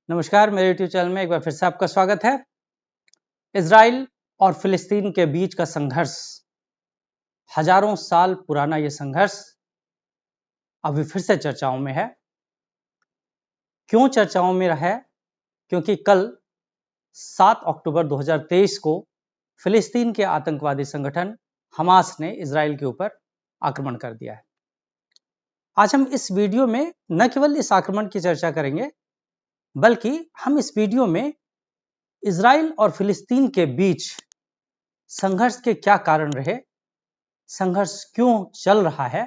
नमस्कार, मेरे YouTube channel में एक बार फिर से आपका स्वागत है। इजराइल और फिलिस्तीन के बीच का संघर्ष, हजारों साल पुराना ये संघर्ष अभी फिर से चर्चाओं में है। क्यों चर्चाओं में रहा है? क्योंकि कल 7 अक्टूबर 2023 को फिलिस्तीन के आतंकवादी संगठन हमास ने इजराइल के ऊपर आक्रमण कर दिया है। आज हम इस वीडियो में न केवल इस आक्रमण की चर्चा करेंगे, बल्कि हम इस वीडियो में इजराइल और फिलिस्तीन के बीच संघर्ष के क्या कारण रहे, संघर्ष क्यों चल रहा है,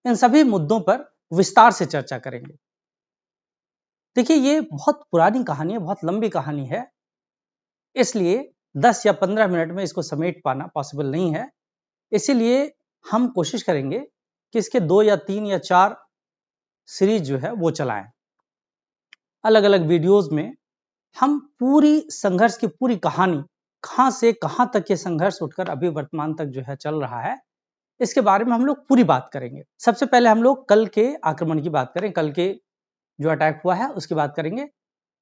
इन सभी मुद्दों पर विस्तार से चर्चा करेंगे। देखिए, ये बहुत पुरानी कहानी है, बहुत लंबी कहानी है, इसलिए 10 या 15 मिनट में इसको समेट पाना पॉसिबल नहीं है। इसीलिए हम कोशिश करेंगे कि इसके 2 या 3 या 4 सीरीज जो है वो चलाएं। अलग अलग वीडियोस में हम पूरी संघर्ष की पूरी कहानी, कहां से कहां तक ये संघर्ष उठकर अभी वर्तमान तक जो है चल रहा है, इसके बारे में हम लोग पूरी बात करेंगे। सबसे पहले हम लोग कल के आक्रमण की बात करें, कल के जो अटैक हुआ है उसकी बात करेंगे।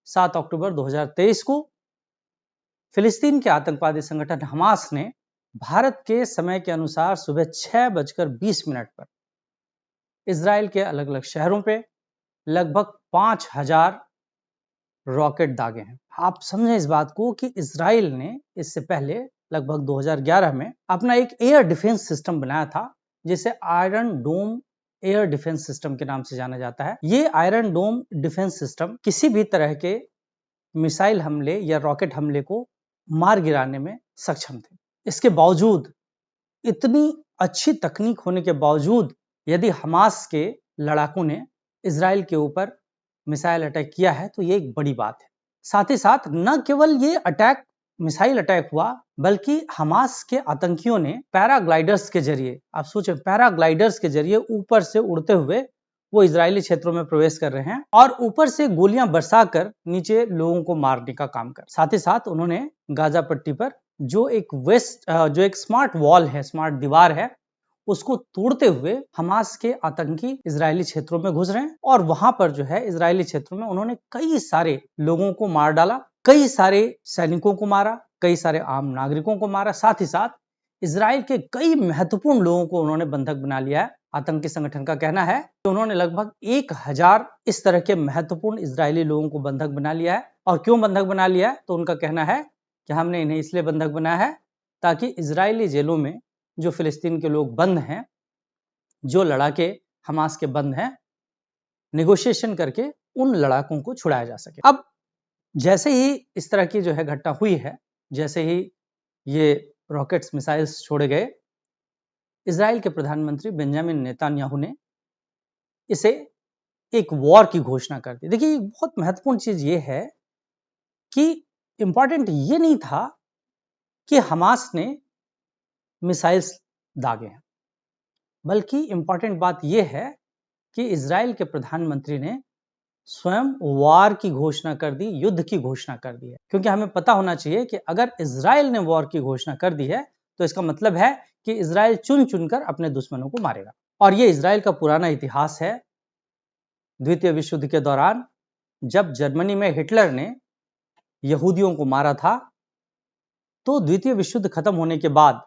7 अक्टूबर 2023 को फिलिस्तीन के आतंकवादी संगठन हमास ने भारत के समय के अनुसार सुबह 6:20 पर इजराइल के अलग अलग शहरों पे लगभग 5000 रॉकेट दागे हैं। आप समझें इस बात को कि इजराइल ने इससे पहले लगभग 2011 में अपना एक एयर डिफेंस सिस्टम बनाया था, जिसे आयरन डोम एयर डिफेंस सिस्टम के नाम से जाना जाता है। ये आयरन डोम डिफेंस सिस्टम किसी भी तरह के मिसाइल हमले या रॉकेट हमले को मार गिराने में सक्षम थे। इसके बावजूद, इतनी अच्छी तकनीक होने के बावजूद, यदि हमास के लड़ाकों ने इजराइल के ऊपर मिसाइल अटैक किया है तो ये एक बड़ी बात है। साथ ही साथ न केवल ये अटैक, मिसाइल अटैक हुआ, बल्कि हमास के आतंकियों ने पैराग्लाइडर्स के जरिए, आप सोचें, पैराग्लाइडर्स के जरिए ऊपर से उड़ते हुए वो इजरायली क्षेत्रों में प्रवेश कर रहे हैं और ऊपर से गोलियां बरसाकर नीचे लोगों को मारने का काम कर। साथ ही साथ उन्होंने गाजा पट्टी पर जो एक स्मार्ट वॉल है, स्मार्ट दीवार है, उसको तोड़ते हुए हमास के आतंकी इजरायली क्षेत्रों में घुस रहे हैं और वहां पर जो है इजरायली क्षेत्रों में उन्होंने कई सारे लोगों को मार डाला, कई सारे सैनिकों को मारा, कई सारे आम नागरिकों को मारा। साथ ही साथ इजराइल के कई महत्वपूर्ण लोगों को उन्होंने बंधक बना लिया है। आतंकी संगठन का कहना है कि उन्होंने लगभग 1000 इस तरह के महत्वपूर्ण इजरायली लोगों को बंधक बना लिया है। और क्यों बंधक बना लिया है? तो उनका कहना है कि हमने इन्हें इसलिए बंधक बनाया है ताकि इजरायली जेलों में जो फिलिस्तीन के लोग बंद हैं, जो लड़ाके हमास के बंद हैं, नेगोशिएशन करके उन लड़ाकों को छुड़ाया जा सके। अब जैसे ही इस तरह की जो है घटना हुई है, जैसे ही ये रॉकेट्स, मिसाइल्स छोड़े गए, इजराइल के प्रधानमंत्री बेंजामिन नेतन्याहू ने इसे एक वॉर की घोषणा कर दी। देखिए, बहुत महत्वपूर्ण चीज ये है कि इंपॉर्टेंट ये नहीं था कि हमास ने मिसाइल्स दागे हैं, बल्कि इंपॉर्टेंट बात यह है कि इजराइल के प्रधानमंत्री ने स्वयं वॉर की घोषणा कर दी, युद्ध की घोषणा कर दी है। क्योंकि हमें पता होना चाहिए कि अगर इजराइल ने वॉर की घोषणा कर दी है तो इसका मतलब है कि इजराइल चुन चुनकर अपने दुश्मनों को मारेगा। और ये इजराइल का पुराना इतिहास है। द्वितीय विश्व युद्ध के दौरान जब जर्मनी में हिटलर ने यहूदियों को मारा था, तो द्वितीय विश्व युद्ध खत्म होने के बाद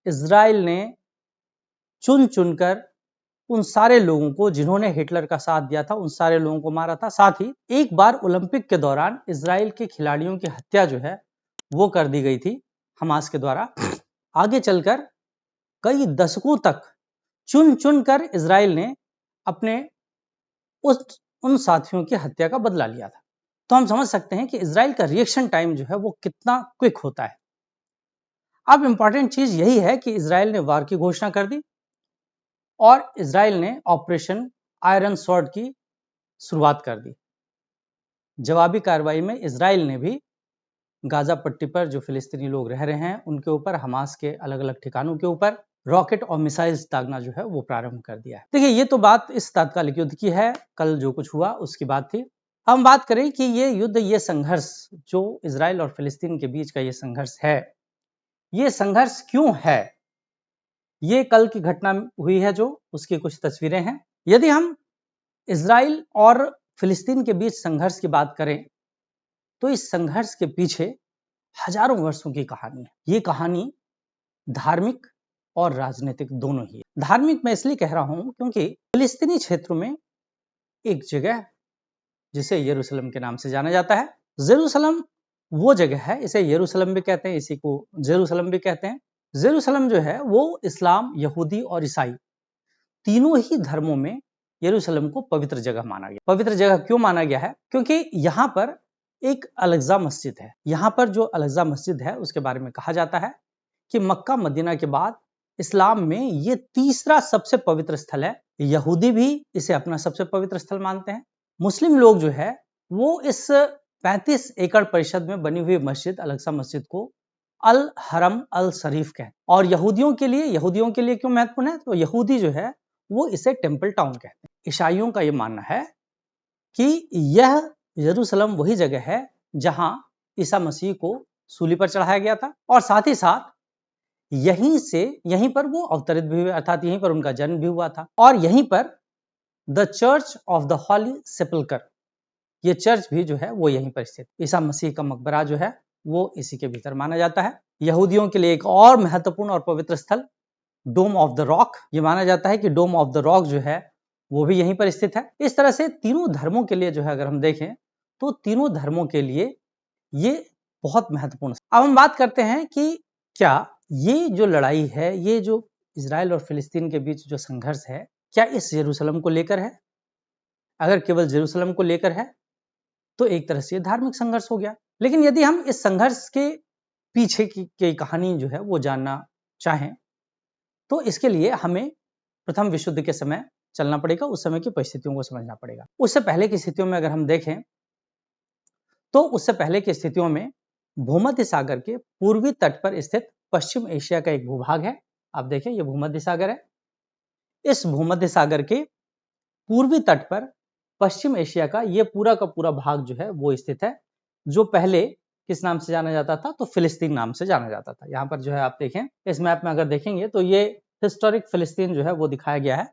इजराइल ने चुन चुनकर उन सारे लोगों को, जिन्होंने हिटलर का साथ दिया था, उन सारे लोगों को मारा था। साथ ही एक बार ओलंपिक के दौरान इजराइल के खिलाड़ियों की हत्या जो है वो कर दी गई थी हमास के द्वारा। आगे चलकर कई दशकों तक चुन चुनकर इजराइल ने अपने उन साथियों की हत्या का बदला लिया था। तो हम समझ सकते हैं कि इजराइल का रिएक्शन टाइम जो है वो कितना क्विक होता है। अब इंपॉर्टेंट चीज यही है कि इजराइल ने वार की घोषणा कर दी और इजराइल ने ऑपरेशन आयरन स्वॉर्ड की शुरुआत कर दी। जवाबी कार्रवाई में इजराइल ने भी गाजा पट्टी पर जो फिलिस्तीनी लोग रह रहे हैं उनके ऊपर, हमास के अलग अलग ठिकानों के ऊपर रॉकेट और मिसाइल्स दागना जो है वो प्रारंभ कर दिया है। देखिए, ये तो बात इस तात्कालिक युद्ध की है, कल जो कुछ हुआ उसकी बात थी। हम बात करें कि ये युद्ध, ये संघर्ष जो इजराइल और फिलिस्तीन के बीच का ये संघर्ष है, ये संघर्ष क्यों है? ये कल की घटना हुई है जो, उसकी कुछ तस्वीरें हैं। यदि हम इजराइल और फिलिस्तीन के बीच संघर्ष की बात करें तो इस संघर्ष के पीछे हजारों वर्षों की कहानी है। ये कहानी धार्मिक और राजनीतिक दोनों ही है। धार्मिक मैं इसलिए कह रहा हूं क्योंकि फिलिस्तीनी क्षेत्रों में एक जगह जिसे यरूशलेम के नाम से जाना जाता है। जेरूशलेम वो जगह है, इसे यरूशलेम भी कहते हैं, इसी को जेरूशलेम भी कहते हैं। जेरूशलेम जो है वो इस्लाम, यहूदी और ईसाई तीनों ही धर्मों में यरूशलेम को पवित्र जगह माना गया। पवित्र जगह क्यों माना गया है? क्योंकि यहाँ पर एक अल-अक़सा मस्जिद है। यहाँ पर जो अल-अक़सा मस्जिद है उसके बारे में कहा जाता है कि मक्का मदीना के बाद इस्लाम में ये तीसरा सबसे पवित्र स्थल है। यहूदी भी इसे अपना सबसे पवित्र स्थल मानते हैं। मुस्लिम लोग जो है वो इस 35 एकड़ परिषद में बनी हुई मस्जिद अल-अक़सा मस्जिद को अल हरम अल शरीफ कहते हैं। और यहूदियों के लिए क्यों महत्वपूर्ण है? तो यहूदी जो है वो इसे टेम्पल टाउन कहते हैं। ईसाइयों का ये मानना है कि यह यरूशलेम वही जगह है जहां ईसा मसीह को सूली पर चढ़ाया गया था और साथ ही साथ यहीं पर वो अवतरित भी हुए, अर्थात यहीं पर उनका जन्म भी हुआ था। और यहीं पर द चर्च ऑफ द हॉली सेपल्कर, ये चर्च भी जो है वो यहीं पर स्थित। ईसा मसीह का मकबरा जो है वो इसी के भीतर माना जाता है। यहूदियों के लिए एक और महत्वपूर्ण और पवित्र स्थल डोम ऑफ द रॉक, ये माना जाता है कि डोम ऑफ द रॉक जो है वो भी यहीं पर स्थित है। इस तरह से तीनों धर्मों के लिए जो है अगर हम देखें तो तीनों धर्मों के लिए ये बहुत महत्वपूर्ण है। अब हम बात करते हैं कि क्या ये जो लड़ाई है, ये जो इजराइल और फिलिस्तीन के बीच जो संघर्ष है, क्या इस यरूशलेम को लेकर है? अगर केवल यरूशलेम को लेकर है तो एक तरह से धार्मिक संघर्ष हो गया। लेकिन यदि हम इस संघर्ष के पीछे की कहानी जो है वो जानना चाहें तो इसके लिए हमें प्रथम विश्व युद्ध के समय चलना पड़ेगा, उस समय की परिस्थितियों को समझना पड़ेगा। उससे पहले की स्थितियों में अगर हम देखें तो उससे पहले की स्थितियों में भूमध्य सागर के पूर्वी तट पर स्थित पश्चिम एशिया का एक भूभाग है। आप देखें ये भूमध्य सागर है। इस भूमध्य सागर के पूर्वी तट पर पश्चिम एशिया का ये पूरा का पूरा भाग जो है वो स्थित है, जो पहले किस नाम से जाना जाता था? तो फिलिस्तीन नाम से जाना जाता था। यहाँ पर जो है आप देखें, इस मैप में अगर देखेंगे तो ये हिस्टोरिक फिलिस्तीन जो है वो दिखाया गया है।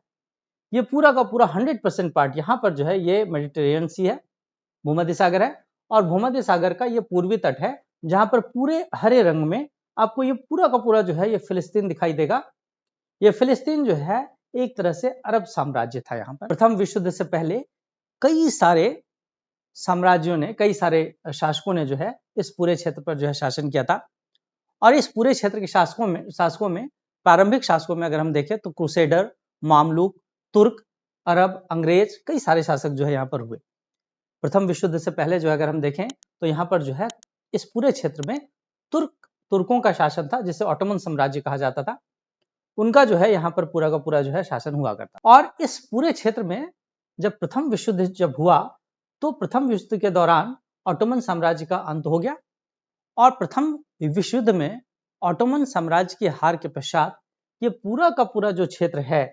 ये पूरा का पूरा 100% पार्ट यहाँ पर जो है ये मेडिटेरियन सी है, भूमध्य सागर है। और भूमध्य सागर का ये पूर्वी तट है जहां पर पूरे हरे रंग में आपको ये पूरा का पूरा जो है ये फिलिस्तीन दिखाई देगा। ये फिलिस्तीन जो है एक तरह से अरब साम्राज्य था। यहाँ पर प्रथम विश्व युद्ध से पहले कई सारे साम्राज्यों ने, कई सारे शासकों ने जो है इस पूरे क्षेत्र पर जो है शासन किया था। और इस पूरे क्षेत्र के शासकों में प्रारंभिक शासकों में अगर हम देखें तो क्रूसेडर, मामलुक, तुर्क, अरब, अंग्रेज, कई सारे शासक जो है यहाँ पर हुए। प्रथम विश्व युद्ध से पहले जो है अगर हम देखें तो यहाँ पर जो है इस पूरे क्षेत्र में तुर्कों का शासन था, जिसे ऑटोमन साम्राज्य कहा जाता था। उनका जो है यहाँ पर पूरा का पूरा जो है शासन हुआ करता। और इस पूरे क्षेत्र में जब प्रथम विश्व युद्ध जब हुआ तो प्रथम विश्व युद्ध के दौरान ऑटोमन साम्राज्य का अंत हो गया। और प्रथम विश्व युद्ध में ऑटोमन साम्राज्य की हार के पश्चात ये पूरा का पूरा जो क्षेत्र है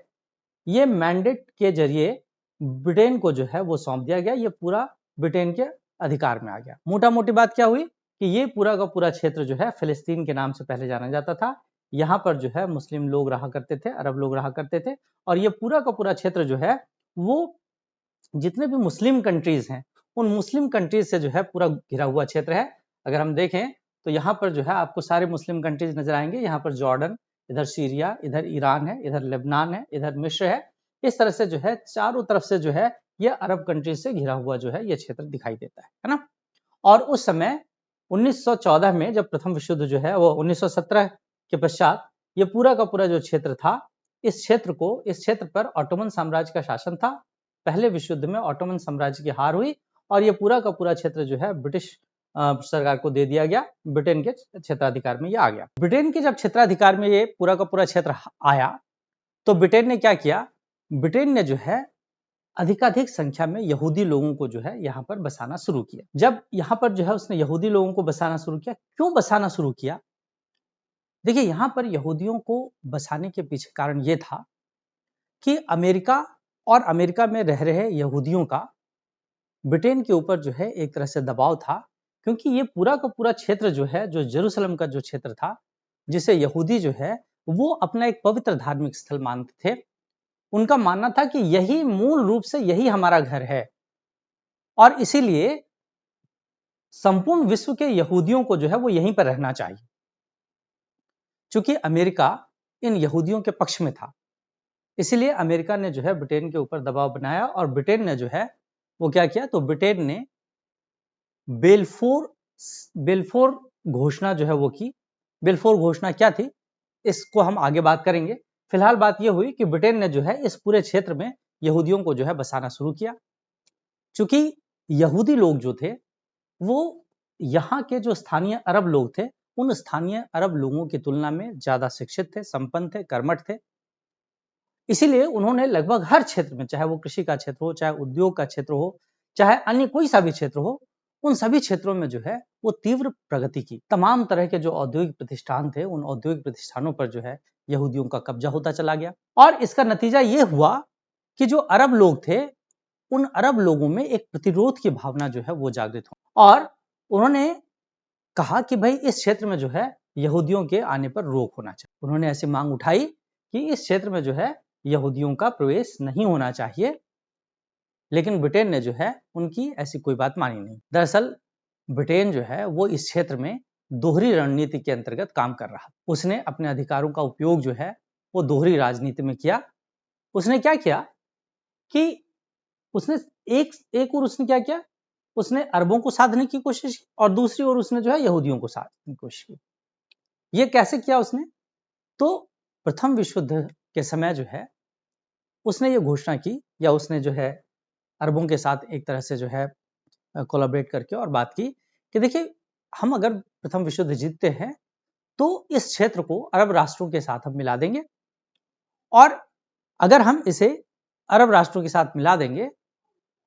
ये मैंडेट के जरिए ब्रिटेन को जो है वो सौंप दिया गया। ये पूरा ब्रिटेन के अधिकार में आ गया। मोटा मोटी बात क्या हुई कि ये पूरा का पूरा क्षेत्र जो है फिलिस्तीन के नाम से पहले जाना जाता था। यहाँ पर जो है मुस्लिम लोग रहा करते थे, अरब लोग रहा करते थे। और ये पूरा का पूरा क्षेत्र जो है वो जितने भी मुस्लिम कंट्रीज हैं उन मुस्लिम कंट्रीज से जो है पूरा घिरा हुआ क्षेत्र है। अगर हम देखें तो यहाँ पर जो है आपको सारे मुस्लिम कंट्रीज नजर आएंगे। यहाँ पर जॉर्डन, इधर सीरिया, इधर ईरान है, इधर लेबनान है, इधर मिस्र है। इस तरह से जो है चारों तरफ से जो है ये अरब कंट्रीज से घिरा हुआ जो है ये क्षेत्र दिखाई देता है ना। और उस समय 1914 में जब प्रथम विश्व युद्ध जो है वो 1917 के पश्चात ये पूरा का पूरा जो क्षेत्र था, इस क्षेत्र पर ऑटोमन साम्राज्य का शासन था। पहले विश्व युद्ध में ऑटोमन साम्राज्य की हार हुई और ये पूरा का पूरा क्षेत्र जो है ब्रिटिश सरकार को दे दिया गया। ब्रिटेन के क्षेत्राधिकार में ये आ गया। ब्रिटेन के जब क्षेत्राधिकार में ये पूरा का पूरा क्षेत्र आया तो ब्रिटेन ने क्या किया? ब्रिटेन ने जो है अधिकाधिक संख्या में यहूदी लोगों को जो है यहाँ पर बसाना शुरू किया। जब यहाँ पर जो है उसने यहूदी लोगों को बसाना शुरू किया, क्यों बसाना शुरू किया? देखिए यहाँ पर यहूदियों को बसाने के पीछे कारण ये था कि अमेरिका और अमेरिका में रह रहे यहूदियों का ब्रिटेन के ऊपर जो है एक तरह से दबाव था, क्योंकि ये पूरा का पूरा क्षेत्र जो है, जो जेरूशलेम का जो क्षेत्र था, जिसे यहूदी जो है वो अपना एक पवित्र धार्मिक स्थल मानते थे। उनका मानना था कि यही मूल रूप से यही हमारा घर है। और इसीलिए संपूर्ण विश्व के यहूदियों को जो है वो यहीं पर रहना चाहिए। चूंकि अमेरिका इन यहूदियों के पक्ष में था, इसलिए अमेरिका ने जो है ब्रिटेन के ऊपर दबाव बनाया और ब्रिटेन ने जो है वो क्या किया, तो ब्रिटेन ने बेल्फोर घोषणा जो है वो की। बेल्फोर घोषणा क्या थी इसको हम आगे बात करेंगे। फिलहाल बात यह हुई कि ब्रिटेन ने जो है इस पूरे क्षेत्र में यहूदियों को जो है बसाना शुरू किया। चूंकि यहूदी लोग जो थे वो यहाँ के जो स्थानीय अरब लोग थे उन स्थानीय अरब लोगों की तुलना में ज्यादा शिक्षित थे, संपन्न थे, कर्मठ थे। इसीलिए उन्होंने लगभग हर क्षेत्र में, चाहे वो कृषि का क्षेत्र हो, चाहे उद्योग का क्षेत्र हो, चाहे अन्य कोई सा भी क्षेत्र हो, उन सभी क्षेत्रों में जो है वो तीव्र प्रगति की। तमाम तरह के जो औद्योगिक प्रतिष्ठान थे उन औद्योगिक प्रतिष्ठानों पर जो है यहूदियों का कब्जा होता चला गया। और इसका नतीजा ये हुआ कि जो अरब लोग थे उन अरब लोगों में एक प्रतिरोध की भावना जो है वो जागृत हो और उन्होंने कहा कि भाई इस क्षेत्र में जो है यहूदियों के आने पर रोक होना चाहिए। उन्होंने ऐसी मांग उठाई कि इस क्षेत्र में जो है यहूदियों का प्रवेश नहीं होना चाहिए, लेकिन ब्रिटेन ने जो है उनकी ऐसी कोई बात मानी नहीं। दरअसल ब्रिटेन जो है वो इस क्षेत्र में दोहरी रणनीति के अंतर्गत काम कर रहा। उसने अपने अधिकारों का उपयोग जो है वो दोहरी राजनीति में किया। उसने क्या किया कि उसने एक और उसने क्या किया, उसने अरबों को साधने की कोशिश की और दूसरी ओर उसने जो है यहूदियों को साधने की कोशिश की। ये कैसे किया उसने, तो प्रथम विश्व युद्ध के समय जो है उसने ये घोषणा की, या उसने जो है अरबों के साथ एक तरह से जो है कोलैबोरेट करके और बात की कि देखिए हम अगर प्रथम विश्व युद्ध जीतते हैं तो इस क्षेत्र को अरब राष्ट्रों के साथ हम मिला देंगे, और अगर हम इसे अरब राष्ट्रों के साथ मिला देंगे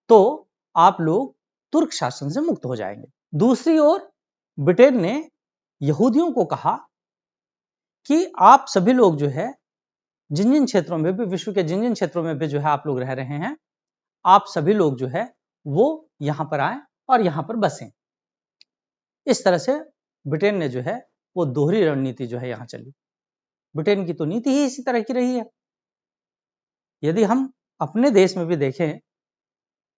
तो आप लोग तुर्क शासन से मुक्त हो जाएंगे। दूसरी ओर ब्रिटेन ने यहूदियों को कहा कि आप सभी लोग जो है जिन जिन क्षेत्रों में भी, विश्व के जिन जिन क्षेत्रों में भी जो है आप लोग रह रहे हैं, आप सभी लोग जो है वो यहां पर आए और यहां पर बसें। इस तरह से ब्रिटेन ने जो है वो दोहरी रणनीति जो है यहां चली। ब्रिटेन की तो नीति ही इसी तरह की रही है। यदि हम अपने देश में भी देखें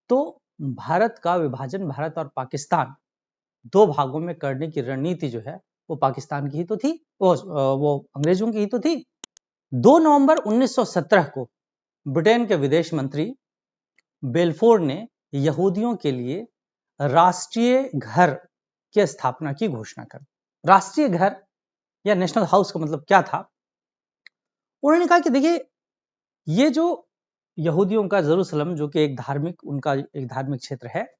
तो भारत का विभाजन, भारत और पाकिस्तान दो भागों में करने की रणनीति जो है वो पाकिस्तान की ही तो थी, वो अंग्रेजों की ही तो थी। 2 नवंबर 1917 को ब्रिटेन के विदेश मंत्री बेल्फोर ने यहूदियों के लिए राष्ट्रीय घर की स्थापना की घोषणा कर। राष्ट्रीय घर या नेशनल हाउस का मतलब क्या था, उन्होंने कहा कि देखिए ये जो यहूदियों का जेरूसलम जो कि एक धार्मिक, उनका एक धार्मिक क्षेत्र है,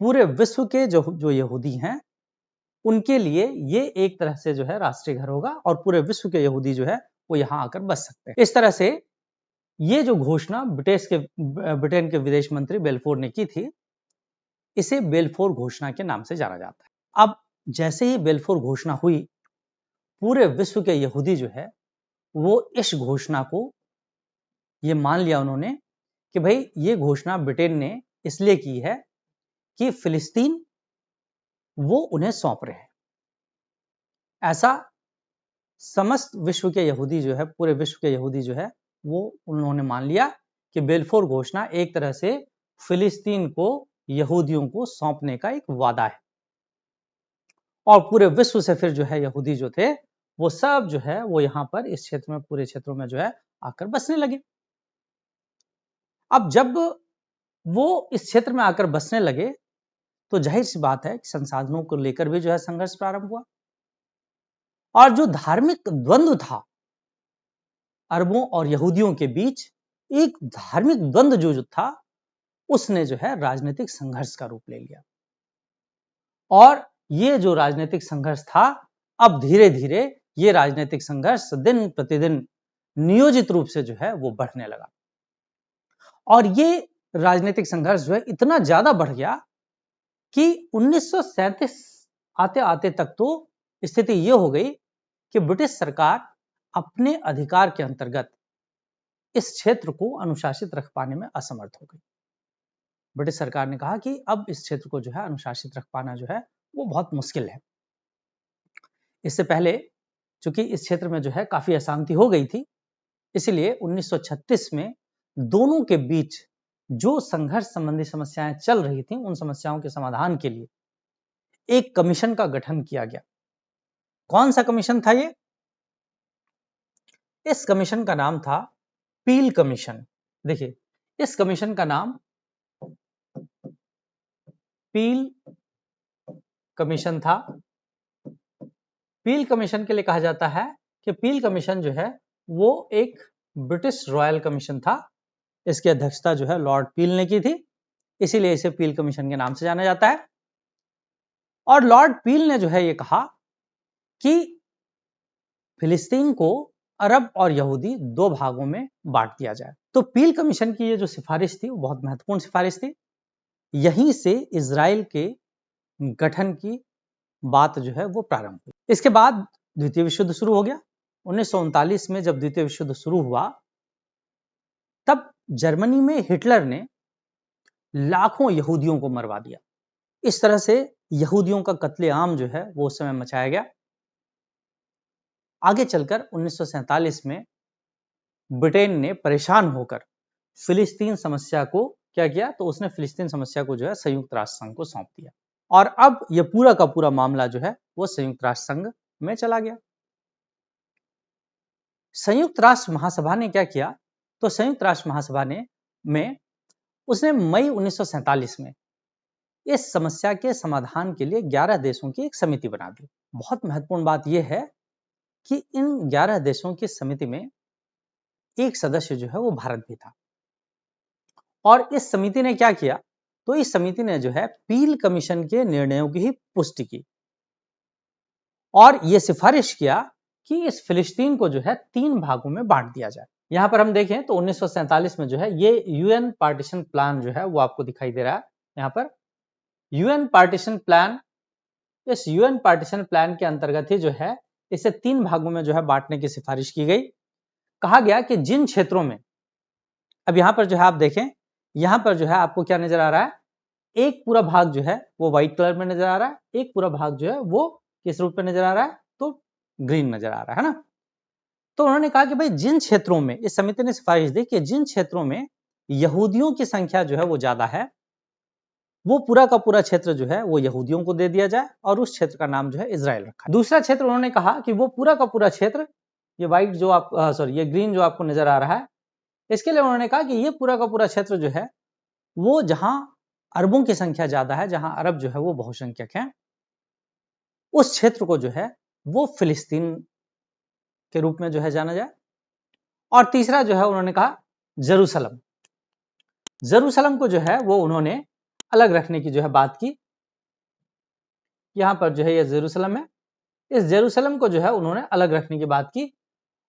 पूरे विश्व के जो यहूदी हैं उनके लिए ये एक तरह से जो है राष्ट्रीय घर होगा और पूरे विश्व के यहूदी जो है वो यहां आकर बस सकते हैं। इस तरह से ये जो घोषणा ब्रिटेन के विदेश मंत्री बेल्फोर ने की थी, इसे बेल्फोर घोषणा के नाम से जाना जाता है। अब जैसे ही बेल्फोर घोषणा हुई, पूरे विश्व के यहूदी जो है वो इस घोषणा को ये मान लिया उन्होंने कि भाई ये घोषणा ब्रिटेन ने इसलिए की है कि फिलिस्तीन वो उन्हें सौंप रहे हैं। ऐसा समस्त विश्व के यहूदी जो है, पूरे विश्व के यहूदी जो है वो उन्होंने मान लिया कि बेल्फोर घोषणा एक तरह से फिलिस्तीन को यहूदियों को सौंपने का एक वादा है। और पूरे विश्व से फिर जो है यहूदी जो थे वो सब जो है वो यहां पर इस क्षेत्र में, पूरे क्षेत्रों में जो है आकर बसने लगे। अब जब वो इस क्षेत्र में आकर बसने लगे तो जाहिर सी बात है कि संसाधनों को लेकर भी जो है संघर्ष प्रारंभ हुआ, और जो धार्मिक द्वंद्व था अरबों और यहूदियों के बीच, एक धार्मिक द्वंद्व जो था उसने जो है राजनीतिक संघर्ष का रूप ले लिया। और ये जो राजनीतिक संघर्ष था, अब धीरे धीरे ये राजनीतिक संघर्ष दिन प्रतिदिन नियोजित रूप से जो है वो बढ़ने लगा। और ये राजनीतिक संघर्ष जो है इतना ज्यादा बढ़ गया कि 1937 आते आते तक तो स्थिति ये हो गई कि ब्रिटिश सरकार अपने अधिकार के अंतर्गत इस क्षेत्र को अनुशासित रख पाने में असमर्थ हो गई। ब्रिटिश सरकार ने कहा कि अब इस क्षेत्र को जो है अनुशासित रख पाना जो है वो बहुत मुश्किल है। इससे पहले चूंकि इस क्षेत्र में जो है काफी अशांति हो गई थी, इसलिए 1936 में दोनों के बीच जो संघर्ष संबंधी समस्याएं चल रही थी उन समस्याओं के समाधान के लिए एक कमीशन का गठन किया गया। कौन सा कमीशन था ये? इस कमीशन का नाम था पील कमीशन। देखिए, इस कमीशन का नाम पील कमीशन था। पील कमीशन के लिए कहा जाता है कि पील कमीशन जो है वो एक ब्रिटिश रॉयल कमीशन था। इसकी अध्यक्षता जो है लॉर्ड पील ने की थी, इसीलिए इसे पील कमीशन के नाम से जाना जाता है। और लॉर्ड पील ने जो है ये कहा कि फिलिस्तीन को अरब और यहूदी दो भागों में बांट दिया जाए। तो पील कमीशन की ये जो सिफारिश थी वो बहुत महत्वपूर्ण सिफारिश थी। यहीं से इजराइल के गठन की बात जो है वो प्रारंभ हुई। इसके बाद द्वितीय विश्व युद्ध शुरू हो गया। 1939 में जब द्वितीय विश्व युद्ध शुरू हुआ तब जर्मनी में हिटलर ने लाखों यहूदियों को मरवा दिया। इस तरह से यहूदियों का कत्लेआम जो है वो उस समय मचाया गया। आगे चलकर 1947 में ब्रिटेन ने परेशान होकर फिलिस्तीन समस्या को क्या किया, तो उसने फिलिस्तीन समस्या को जो है संयुक्त राष्ट्र संघ को सौंप दिया और अब यह पूरा का पूरा मामला जो है वो संयुक्त राष्ट्र संघ में चला गया। संयुक्त राष्ट्र महासभा ने क्या किया, तो संयुक्त राष्ट्र महासभा ने उसने मई 1947 में इस समस्या के समाधान के लिए 11 देशों की एक समिति बना दी। बहुत महत्वपूर्ण बात यह है कि इन 11 देशों की समिति में एक सदस्य जो है वो भारत भी था। और इस समिति ने क्या किया, तो इस समिति ने जो है पील कमीशन के निर्णयों की ही पुष्टि की और यह सिफारिश किया कि इस फिलिस्तीन को जो है 3 भागों में बांट दिया जाए। यहां पर हम देखें तो 1947 में जो है ये यूएन पार्टीशन प्लान जो है वो आपको दिखाई दे रहा है। यहां पर यूएन पार्टीशन प्लान, इस यूएन पार्टीशन प्लान के अंतर्गत ही जो है इसे 3 भागों में जो है बांटने की सिफारिश की गई। कहा गया कि जिन क्षेत्रों में, अब यहां पर जो है आप देखें, यहां पर जो है आपको क्या नजर आ रहा है, एक पूरा भाग जो है वो व्हाइट कलर में नजर आ रहा है, एक पूरा भाग जो है वो किस रूप में नजर आ रहा है, तो ग्रीन नजर आ रहा है ना। तो उन्होंने कहा कि भाई जिन क्षेत्रों में, इस समिति ने सिफारिश दी कि जिन क्षेत्रों में यहूदियों की संख्या जो है वो ज्यादा है वो पूरा का पूरा क्षेत्र जो है वो यहूदियों को दे दिया जाए और उस क्षेत्र का नाम जो है इजराइल रखा। दूसरा क्षेत्र उन्होंने कहा कि वो पूरा का पूरा क्षेत्र, ये व्हाइट जो आप ये ग्रीन जो आपको नजर आ रहा है, इसके लिए उन्होंने कहा कि ये पूरा का पूरा क्षेत्र जो है वो जहां अरबों की संख्या ज्यादा है, जहां अरब जो है वो बहुसंख्यक है, उस क्षेत्र को जो है वो फिलिस्तीन के रूप में जो है जाना जाए। और तीसरा जो है उन्होंने कहा जेरूसलम, जेरूसलम को जो है वो उन्होंने अलग रखने की जो है बात की। यहां पर जो है ये जेरूसलम है, इस जेरूसलम को जो है उन्होंने अलग रखने की बात की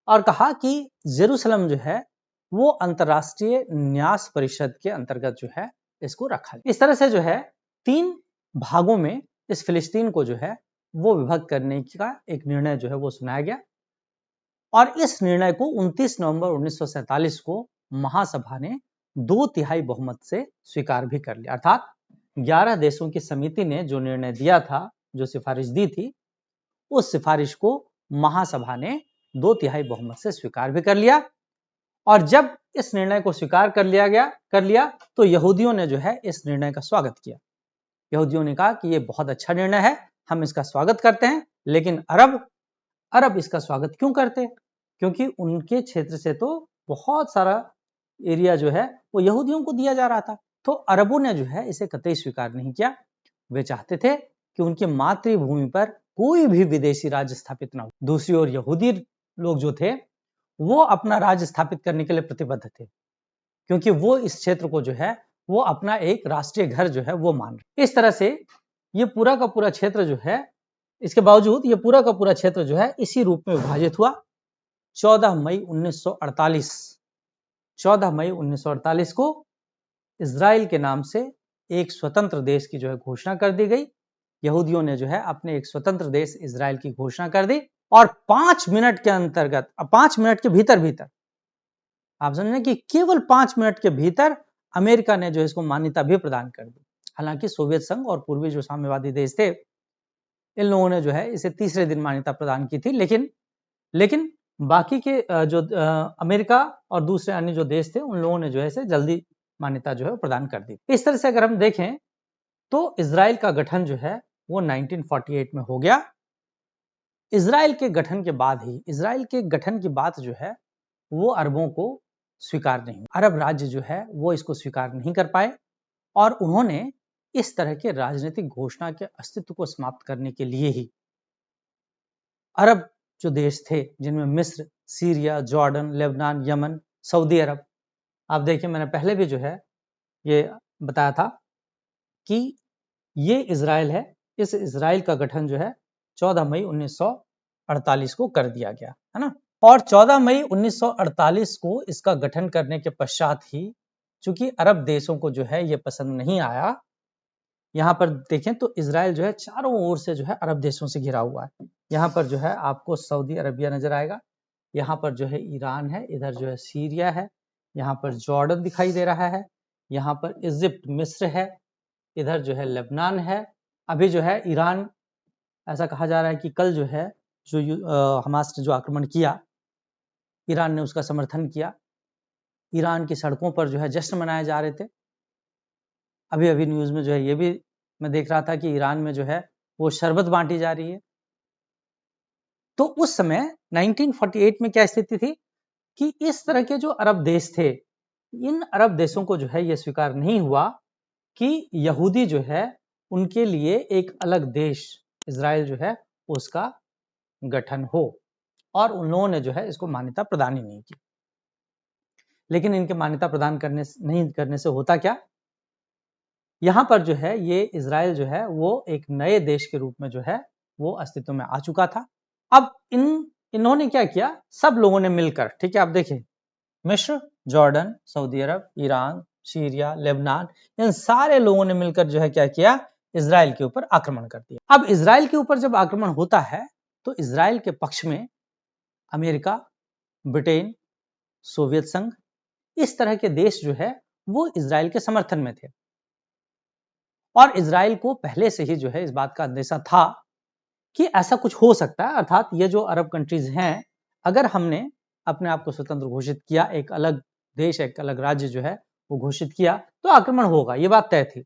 और कहा कि जेरूसलम जो है वो अंतरराष्ट्रीय न्यास परिषद के अंतर्गत जो है इसको रखा। इस तरह से जो है 3 भागों में इस फिलिस्तीन को जो है वो विभक्त करने का एक निर्णय जो है वो सुनाया गया और इस निर्णय को 29 नवंबर 1947 को महासभा ने 2/3 बहुमत से स्वीकार भी कर लिया। अर्थात 11 देशों की समिति ने जो निर्णय दिया था, जो सिफारिश दी थी, उस सिफारिश को महासभा ने 2/3 बहुमत से स्वीकार भी कर लिया। और जब इस निर्णय को स्वीकार कर लिया तो यहूदियों ने जो है इस निर्णय का स्वागत किया। यहूदियों ने कहा कि ये बहुत अच्छा निर्णय है, हम इसका स्वागत करते हैं। लेकिन अरब इसका स्वागत क्यों करते? क्योंकि उनके क्षेत्र से तो बहुत सारा एरिया जो है वो यहूदियों को दिया जा रहा था। तो अरबों ने जो है इसे कतई स्वीकार नहीं किया। वे चाहते थे कि उनकी मातृभूमि पर कोई भी विदेशी राज्य स्थापित ना हो। दूसरी ओर यहूदी लोग जो थे वो अपना राज्य स्थापित करने के लिए प्रतिबद्ध थे, क्योंकि वो इस क्षेत्र को जो है वो अपना एक राष्ट्रीय घर जो है वो मान रहे। इस तरह से ये पूरा का पूरा क्षेत्र जो है, इसके बावजूद ये पूरा का पूरा क्षेत्र जो है इसी रूप में विभाजित हुआ। 14 मई 1948 को इजराइल के नाम से एक स्वतंत्र देश की जो है घोषणा कर दी गई। यहूदियों ने जो है अपने एक स्वतंत्र देश इजराइल की घोषणा कर दी और 5 मिनट के अंतर्गत, 5 मिनट के भीतर आप समझें कि केवल 5 मिनट के भीतर अमेरिका ने जो इसको मान्यता भी प्रदान कर दी। हालांकि सोवियत संघ और पूर्वी जो साम्यवादी देश थे, इन लोगों ने जो है इसे तीसरे दिन मान्यता प्रदान की थी, लेकिन बाकी के जो अमेरिका और दूसरे अन्य जो देश थे, उन लोगों ने जो है इसे जल्दी मान्यता जो है प्रदान कर दी। इस तरह से अगर हम देखें तो इजराइल का गठन जो है वो 1948 में हो गया। इजराइल के गठन के बाद ही, इजराइल के गठन की बात जो है वो अरबों को स्वीकार नहीं, अरब राज्य जो है वो इसको स्वीकार नहीं कर पाए और उन्होंने इस तरह के राजनीतिक घोषणा के अस्तित्व को समाप्त करने के लिए ही अरब जो देश थे, जिनमें मिस्र, Syria, Jordan, Lebanon, Yemen, Saudi Arab, आप देखिए मैंने पहले भी जो है ये बताया था कि ये इजराइल है। इस इजराइल का गठन जो है 14 मई 1948 को कर दिया गया है ना। और 14 मई 1948 को इसका गठन करने के पश्चात ही, चूंकि अरब देशों को जो है ये पसंद नहीं आया, यहाँ पर देखें तो इजराइल जो है चारों ओर से जो है अरब देशों से घिरा हुआ है। यहाँ पर जो है आपको सऊदी अरबिया नजर आएगा, यहाँ पर जो है ईरान है, इधर जो है सीरिया है, यहाँ पर जॉर्डन दिखाई दे रहा है, यहाँ पर इजिप्ट मिस्र है, इधर जो है लेबनान है। अभी जो है ईरान, ऐसा कहा जा रहा है कि कल जो है जो हमास ने जो आक्रमण किया, ईरान ने उसका समर्थन किया। ईरान की सड़कों पर जो है जश्न मनाए जा रहे थे। अभी अभी न्यूज में जो है ये भी मैं देख रहा था कि ईरान में जो है वो शरबत बांटी जा रही है। तो उस समय 1948 में क्या स्थिति थी कि इस तरह के जो अरब देश थे, इन अरब देशों को जो है ये स्वीकार नहीं हुआ कि यहूदी जो है उनके लिए एक अलग देश इजराइल जो है उसका गठन हो, और उन लोगों ने जो है इसको मान्यता प्रदान ही नहीं की। लेकिन इनके मान्यता प्रदान नहीं करने से होता क्या, यहाँ पर जो है ये इजराइल जो है वो एक नए देश के रूप में जो है वो अस्तित्व में आ चुका था। अब इन्होंने क्या किया, सब लोगों ने मिलकर, ठीक है आप देखिए मिस्र, जॉर्डन, सऊदी अरब, ईरान, सीरिया, लेबनान, इन सारे लोगों ने मिलकर जो है क्या किया, इजराइल के ऊपर आक्रमण कर दिया। अब इजराइल के ऊपर जब आक्रमण होता है तो इजराइल के पक्ष में अमेरिका, ब्रिटेन, सोवियत संघ, इस तरह के देश जो है वो इजराइल के समर्थन में थे। और इजराइल को पहले से ही जो है इस बात का अंदेशा था कि ऐसा कुछ हो सकता है, अर्थात ये जो अरब कंट्रीज हैं, अगर हमने अपने आप को स्वतंत्र घोषित किया, एक अलग देश, एक अलग राज्य जो है वो घोषित किया, तो आक्रमण होगा, ये बात तय थी।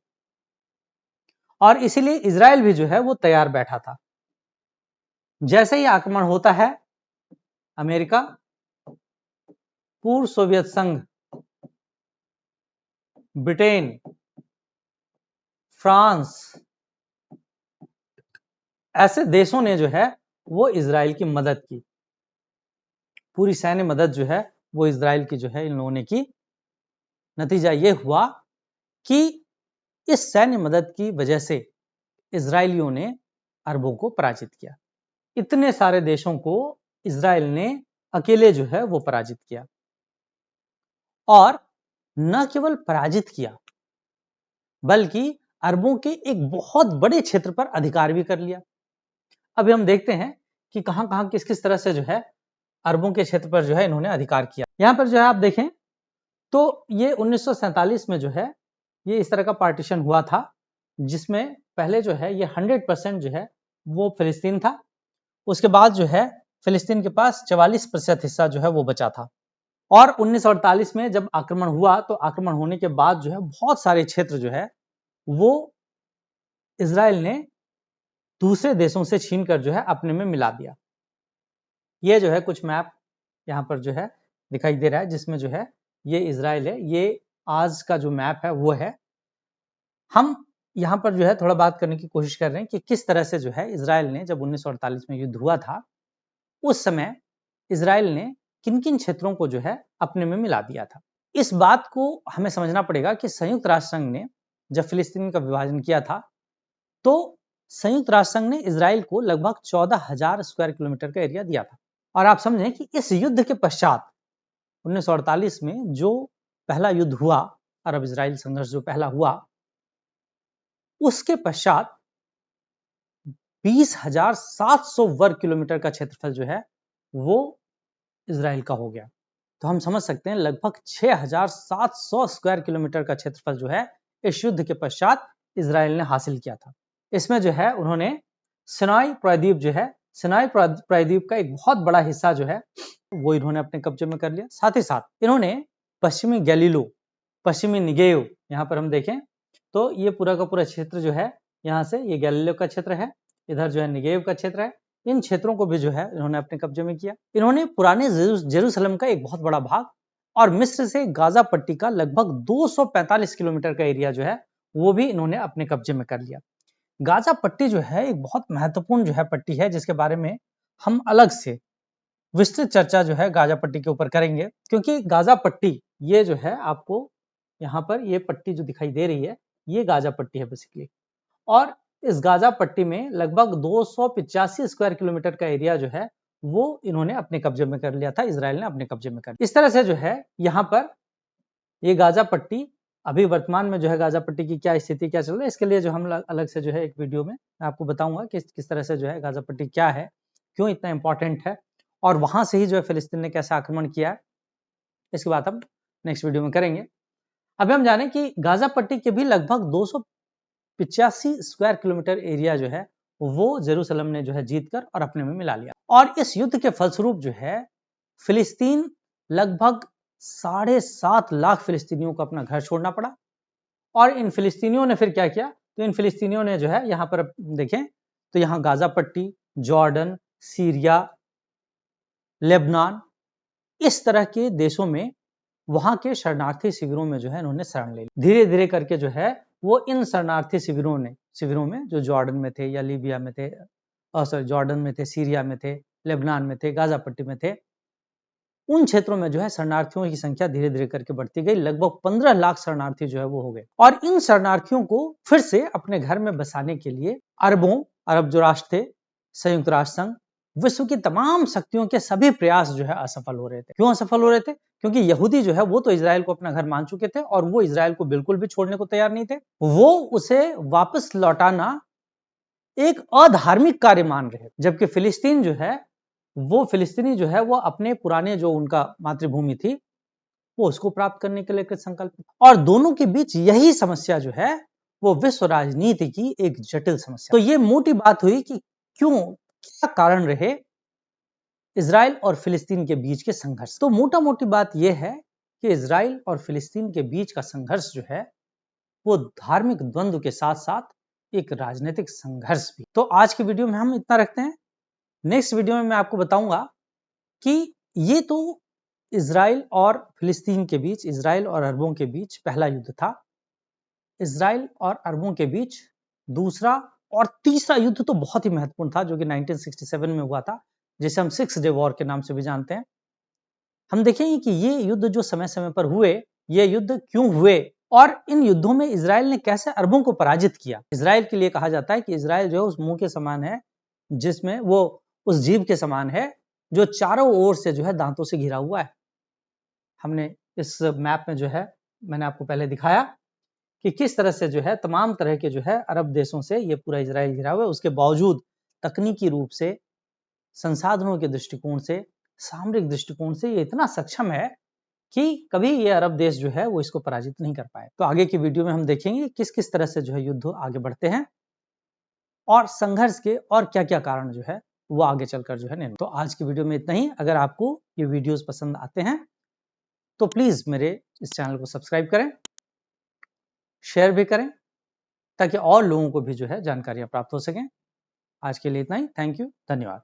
और इसीलिए इजराइल भी जो है वो तैयार बैठा था। जैसे ही आक्रमण होता है, अमेरिका, पूर्व सोवियत संघ, ब्रिटेन, फ्रांस, ऐसे देशों ने जो है वो इजराइल की मदद की। पूरी सैन्य मदद जो है वो इजराइल की जो है इन लोगों ने की। नतीजा ये हुआ कि इस सैन्य मदद की वजह से इजराइलियों ने अरबों को पराजित किया। इतने सारे देशों को इजराइल ने अकेले जो है वो पराजित किया, और न केवल पराजित किया बल्कि अरबों के एक बहुत बड़े क्षेत्र पर अधिकार भी कर लिया। अभी हम देखते हैं कि कहां कहां किस किस तरह से जो है अरबों के क्षेत्र पर जो है इन्होंने अधिकार किया। यहां पर जो है आप देखें तो ये 1947 में जो है ये इस तरह का पार्टीशन हुआ था, जिसमें पहले जो है ये 100% जो है वो फिलिस्तीन था। उसके बाद जो है फिलिस्तीन के पास 44% हिस्सा जो है वो बचा था। और 1948 में जब आक्रमण हुआ तो आक्रमण होने के बाद जो है बहुत सारे क्षेत्र जो है वो इजराइल ने दूसरे देशों से छीनकर जो है अपने में मिला दिया। ये जो है कुछ मैप यहाँ पर जो है दिखाई दे रहा है, जिसमें जो है ये इजराइल है, ये आज का जो मैप है वो है। हम यहाँ पर जो है थोड़ा बात करने की कोशिश कर रहे हैं कि किस तरह से जो है इजराइल ने, जब 1948 में युद्ध हुआ था उस समय इजराइल ने किन किन क्षेत्रों को जो है अपने में मिला दिया था। इस बात को हमें समझना पड़ेगा कि संयुक्त राष्ट्र संघ ने जब फिलिस्तीन का विभाजन किया था तो संयुक्त राष्ट्र संघ ने इजराइल को लगभग 14,000 स्क्वायर किलोमीटर का एरिया दिया था। और आप समझें कि इस युद्ध के पश्चात 1948 में जो पहला युद्ध हुआ, अरब इजराइल संघर्ष जो पहला हुआ, उसके पश्चात 20,700 वर्ग किलोमीटर का क्षेत्रफल जो है वो इजराइल का हो गया। तो हम समझ सकते हैं लगभग 6,700 स्क्वायर किलोमीटर का क्षेत्रफल जो है इस युद्ध के पश्चात इजराइल ने हासिल किया था। इसमें जो है उन्होंने सिनाई प्रायद्वीप जो है, सिनाई प्रायद्वीप का एक बहुत बड़ा हिस्सा जो है वो इन्होंने अपने कब्जे में कर लिया। साथ ही साथ इन्होंने पश्चिमी गैलीलो पश्चिमी निगेव, यहाँ पर हम देखें तो ये पूरा का पूरा क्षेत्र जो है, यहाँ से ये गैलीलियो का क्षेत्र है, इधर जो है निगेव का क्षेत्र है। इन क्षेत्रों को भी जो है इन्होंने अपने कब्जे में किया। इन्होंने पुराने जेरूसलम का एक बहुत बड़ा भाग और मिस्र से गाजा पट्टी का लगभग 245 किलोमीटर का एरिया जो है वो भी इन्होंने अपने कब्जे में कर लिया। गाजा पट्टी जो है एक बहुत महत्वपूर्ण जो है पट्टी है, जिसके बारे में हम अलग से विस्तृत चर्चा जो है गाजा पट्टी के ऊपर करेंगे, क्योंकि गाजा पट्टी ये जो है आपको यहाँ पर ये पट्टी जो दिखाई दे रही है ये गाजा पट्टी है बेसिकली। और इस गाजा पट्टी में लगभग 285 स्क्वायर किलोमीटर का एरिया जो है वो इन्होंने अपने कब्जे में कर लिया था, इजराइल ने अपने कब्जे में कर लिया। इस तरह से जो है यहाँ पर ये गाजा पट्टी अभी वर्तमान में जो है गाजा पट्टी की क्या स्थिति क्या चल रही है, इसके लिए जो हम अलग से जो है एक वीडियो में आपको बताऊंगा कि किस तरह से जो है गाजा पट्टी क्या है, क्यों इतना इंपॉर्टेंट है और वहां से ही जो है फिलिस्तीन ने कैसे आक्रमण किया है, इसकी बात हम नेक्स्ट वीडियो में करेंगे। अभी हम जानें कि गाजा पट्टी के भी लगभग 285 स्क्वायर किलोमीटर एरिया जो है वो जेरूसलम ने जो है जीतकर और अपने में मिला लिया। और इस युद्ध के फलस्वरूप जो है फिलिस्तीन लगभग 7.5 लाख फिलिस्तीनियों को अपना घर छोड़ना पड़ा। और इन फिलिस्तीनियों ने फिर क्या किया, तो इन फिलिस्तीनियों ने जो है यहाँ पर देखें तो यहाँ गाजा पट्टी, जॉर्डन, सीरिया, लेबनान, इस तरह के देशों में वहां के शरणार्थी शिविरों में जो है इन्होंने शरण ले ली। धीरे धीरे करके जो है वो इन शरणार्थी शिविरों में जो जॉर्डन में थे या लीबिया में थे, जॉर्डन में थे, सीरिया में थे, लेबनान में थे, गाजा पट्टी में थे, उन क्षेत्रों में जो है शरणार्थियों की संख्या धीरे धीरे करके बढ़ती गई। लगभग 15 लाख शरणार्थी जो है वो हो गए। और इन शरणार्थियों को फिर से अपने घर में बसाने के लिए अरब जो राष्ट्र थे, संयुक्त राष्ट्र संघ, विश्व की तमाम शक्तियों के सभी प्रयास जो है असफल हो रहे थे। क्यों असफल हो रहे थे? क्योंकि यहूदी जो है वो तो इजराइल को अपना घर मान चुके थे और वो इजराइल को बिल्कुल भी छोड़ने को तैयार नहीं थे। वो उसे वापस लौटाना एक अधार्मिक कार्य मान रहे, जबकि फिलिस्तीन जो है वो फिलिस्तीनी जो है वो अपने पुराने जो उनका मातृभूमि थी वो उसको प्राप्त करने के लिए संकल्प। और दोनों के बीच यही समस्या जो है वो विश्व राजनीति की एक जटिल समस्या। तो ये मोटी बात हुई कि क्यों, क्या कारण रहे इजराइल और फिलिस्तीन के बीच के संघर्ष। तो मोटा मोटी बात यह है कि इजराइल और फिलिस्तीन के बीच का संघर्ष जो है वो धार्मिक द्वंद्व के साथ साथ एक राजनीतिक संघर्ष भी। तो आज की वीडियो में हम इतना रखते हैं। नेक्स्ट वीडियो में मैं आपको बताऊंगा कि ये तो इजराइल और फिलिस्तीन के बीच, इजराइल और अरबों के बीच पहला युद्ध था। इजराइल और अरबों के बीच दूसरा और तीसरा युद्ध तो बहुत ही महत्वपूर्ण था, जो कि 1967 में हुआ था, जिसे हम 6 डे वॉर के नाम से भी जानते हैं। हम देखेंगे कि ये युद्ध जो समय समय पर हुए, ये युद्ध क्यों हुए और इन युद्धों में इजराइल ने कैसे अरबों को पराजित किया। इजराइल के लिए कहा जाता है कि इजराइल जो है उस मुंह के समान है जिसमें वो उस जीव के समान है जो चारों ओर से जो है दांतों से घिरा हुआ है। हमने इस मैप में जो है मैंने आपको पहले दिखाया कि किस तरह से जो है तमाम तरह के जो है अरब देशों से ये पूरा इजराइल घिरा हुआ है। उसके बावजूद तकनीकी रूप से, संसाधनों के दृष्टिकोण से, सामरिक दृष्टिकोण से ये इतना सक्षम है कि कभी ये अरब देश जो है वो इसको पराजित नहीं कर पाए। तो आगे की वीडियो में हम देखेंगे किस किस तरह से जो है युद्ध आगे बढ़ते हैं और संघर्ष के और क्या क्या कारण जो है वो आगे चलकर जो है नहीं। तो आज की वीडियो में इतना ही। अगर आपको ये वीडियोस पसंद आते हैं तो प्लीज मेरे इस चैनल को सब्सक्राइब करें, शेयर भी करें, ताकि और लोगों को भी जो है जानकारियां प्राप्त हो सकें। आज के लिए इतना ही। थैंक यू, धन्यवाद।